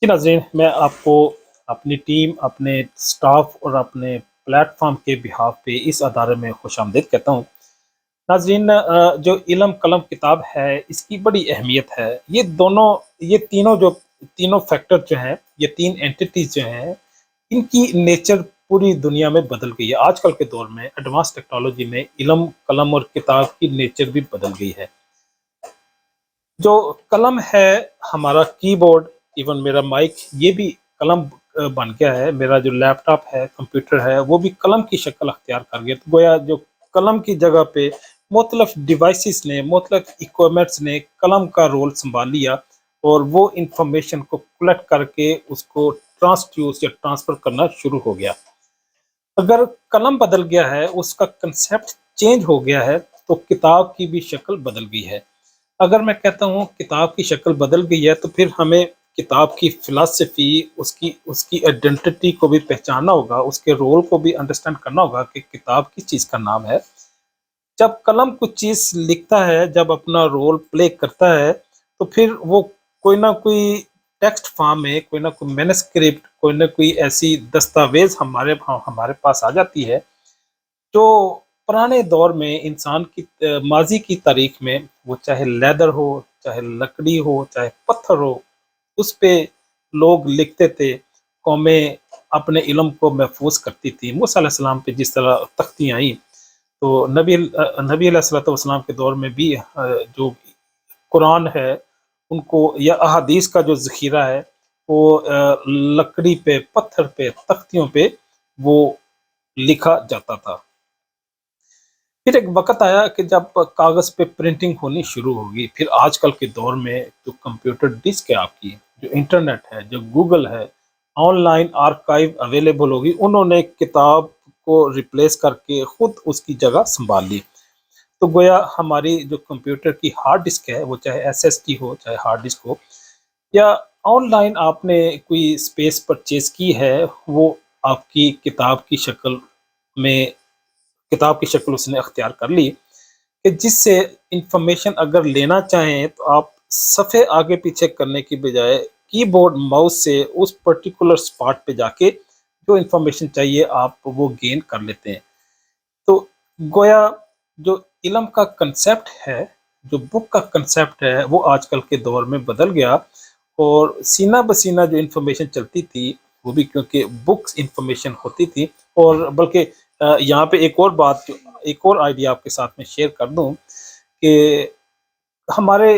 जी नाज़रीन, मैं आपको अपनी टीम, अपने स्टाफ और अपने प्लेटफ़ॉर्म के बिहाफ़ पे इस अदारे में खुशामदीद कहता हूँ। नाज़रीन, जो इल्म कलम किताब है, इसकी बड़ी अहमियत है। ये तीनों जो तीनों फैक्टर जो हैं, ये 3 एंटिटीज़ जो हैं, इनकी नेचर पूरी दुनिया में बदल गई है। आजकल के दौर में एडवांस टेक्नोलॉजी में इल्म, कलम और किताब की नेचर भी बदल गई है। जो कलम है, हमारा कीबोर्ड, इवन मेरा माइक, ये भी कलम बन गया है। मेरा जो लैपटॉप है, कंप्यूटर है, वो भी कलम की शक्ल अख्तियार कर गया। तो गोया जो कलम की जगह पे मुख्तलिफ डिवाइसेस ने, मुख्तलिफ इक्विपमेंट्स ने कलम का रोल संभाल लिया और वो इंफॉर्मेशन को कलेक्ट करके उसको ट्रांसड्यूस या ट्रांसफर करना शुरू हो गया। अगर कलम बदल गया है, उसका कंसेप्ट चेंज हो गया है, तो किताब की भी शक्ल बदल गई है। अगर मैं कहता हूँ किताब की शक्ल बदल गई है, तो फिर हमें किताब की फ़िलॉसफ़ी, उसकी उसकी आइडेंटिटी को भी पहचानना होगा, उसके रोल को भी अंडरस्टैंड करना होगा कि किताब किस चीज़ का नाम है। जब कलम कुछ चीज़ लिखता है, जब अपना रोल प्ले करता है, तो फिर वो कोई ना कोई टेक्स्ट फॉर्म में, कोई ना कोई मैन्युस्क्रिप्ट, कोई ना कोई ऐसी दस्तावेज़ हमारे पास आ जाती है, जो पुराने दौर में इंसान की माज़ी की तारीख में, वो चाहे लेदर हो, चाहे लकड़ी हो, चाहे पत्थर हो, उस पे लोग लिखते थे, कौमें अपने इल्म को महफूज करती थी। मूसा अलैहिस्सलाम पे जिस तरह तख्तियाँ आईं, तो नबी अलैहिस्सलाम के दौर में भी जो कुरान है, उनको या अहादीस का जो ज़ख़ीरा है, वो लकड़ी पे, पत्थर पे, तख्तियों पे वो लिखा जाता था। फिर एक वक़्त आया कि जब कागज़ पे प्रिंटिंग होनी शुरू होगी, फिर आजकल के दौर में जो कंप्यूटर डिस्क है आपकी, जो इंटरनेट है, जो गूगल है, ऑनलाइन आर्काइव अवेलेबल होगी, उन्होंने किताब को रिप्लेस करके खुद उसकी जगह सँभाल ली। तो गोया हमारी जो कंप्यूटर की हार्ड डिस्क है, वो चाहे एसएसडी हो, चाहे हार्ड डिस्क हो, या ऑनलाइन आपने कोई स्पेस परचेज़ की है, वो आपकी में किताब की शक्ल उसने अख्तियार कर ली, कि जिससे इंफॉर्मेशन अगर लेना चाहें, तो आप सफ़े आगे पीछे करने की बजाय कीबोर्ड माउस से उस पर्टिकुलर स्पॉट पे जाके जो इंफॉर्मेशन चाहिए आप वो गेन कर लेते हैं। तो गोया जो इल्म का कंसेप्ट है, जो बुक का कंसेप्ट है, वो आजकल के दौर में बदल गया और सीना बसीना जो इंफॉर्मेशन चलती थी, वो भी क्योंकि बुक्स इंफॉर्मेशन होती थी। और बल्कि यहाँ पे एक और आइडिया आपके साथ में शेयर कर दूँ कि हमारे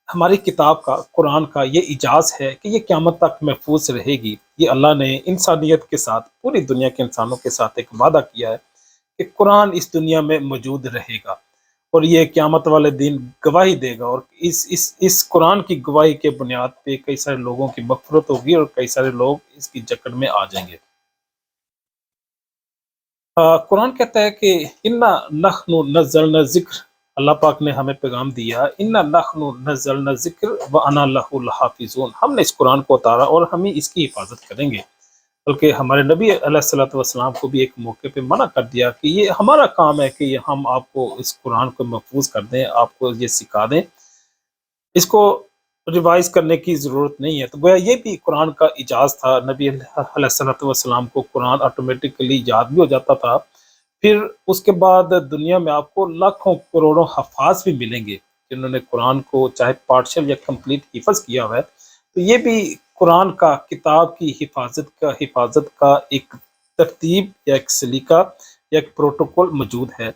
हमारी किताब का, कुरान का ये इजाज़ है कि ये क़यामत तक महफूज़ रहेगी। ये अल्लाह ने इंसानियत के साथ, पूरी दुनिया के इंसानों के साथ एक वादा किया है कि कुरान इस दुनिया में मौजूद रहेगा और ये क़यामत वाले दिन गवाही देगा, और इस कुरान की गवाही के बुनियाद पे कई सारे लोगों की मग़फ़िरत होगी और कई सारे लोग इसकी जकड़ में आ जाएँगे। कुरान कहता है कि इन्ना नहनु नज़्ज़लना ज़िक्र, अल्लाह पाक ने हमें पैगाम दिया, इन्ना नहनु नज़्ज़लना ज़िक्र व अना लहु लहाफ़िज़ून, हमने इस कुरान को उतारा और हम ही इसकी हिफाज़त करेंगे। बल्कि हमारे नबी अलैहिस्सलातु वस्सलाम को भी एक मौके पे मना कर दिया कि ये हमारा काम है कि हम आपको इस कुरान को महफूज कर दें, आपको ये सिखा दें, इसको रिवाइज करने की ज़रूरत नहीं है। तो गोया ये भी कुरान का इजाज़ था। नबी अलैहिस्सलातु वस्सलाम को कुरान ऑटोमेटिकली याद भी हो जाता था। फिर उसके बाद दुनिया में आपको लाखों करोड़ों हफ़ाज़ भी मिलेंगे, जिन्होंने कुरान को चाहे पार्शियल या कंप्लीट हिफ़्ज़ किया हुआ है। तो ये भी कुरान का, किताब की हिफ़ाज़त का एक तरतीब या एक सलीका या एक प्रोटोकॉल मौजूद है।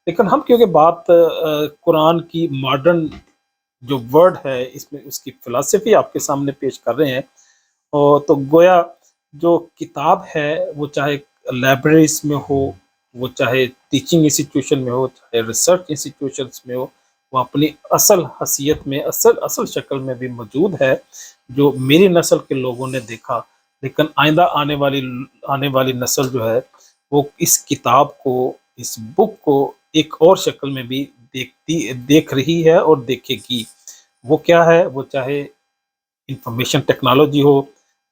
लेकिन हम क्योंकि बात कुरान की मॉडर्न जो वर्ड है, इसमें उसकी फ़िलॉसफ़ी आपके सामने पेश कर रहे हैं, और तो गोया जो किताब है, वो चाहे लाइब्रेरीज़ में हो, वो चाहे टीचिंग इंस्टीट्यूशन में हो, चाहे रिसर्च इंस्टीट्यूशंस में हो, वो अपनी असल हसीयत में, असल असल शक्ल में भी मौजूद है, जो मेरी नस्ल के लोगों ने देखा। लेकिन आइंदा आने वाली नस्ल जो है, वो इस किताब को, इस बुक को एक और शक्ल में भी देख रही है और देखेगी। वो क्या है? वो चाहे इंफॉर्मेशन टेक्नोलॉजी हो,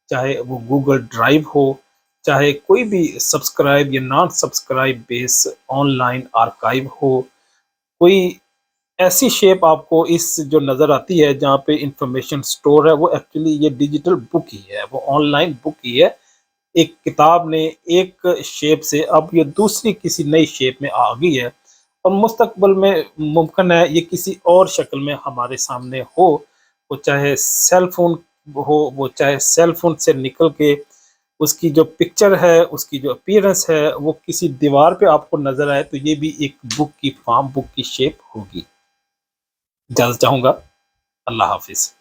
चाहे वो गूगल ड्राइव हो, चाहे कोई भी सब्सक्राइब या non subscribe base online archive हो, कोई ایسی شیپ آپ کو اس جو نظر آتی ہے جہاں پہ انفارمیشن سٹور ہے، وہ ایکچولی یہ ڈیجیٹل بک ہی ہے، وہ آن لائن بک ہی ہے۔ ایک کتاب نے ایک شیپ سے اب یہ دوسری کسی نئی شیپ میں آ گئی ہے، اور مستقبل میں ممکن ہے یہ کسی اور شکل میں ہمارے سامنے ہو، وہ چاہے سیل فون ہو، وہ چاہے سیل فون سے نکل کے اس کی جو پکچر ہے، اس کی جو اپیرنس ہے، وہ کسی دیوار پہ آپ کو نظر آئے، تو یہ بھی ایک بک کی فارم، بک کی شیپ ہوگی۔ اجازت چاہوں گا۔ اللہ حافظ۔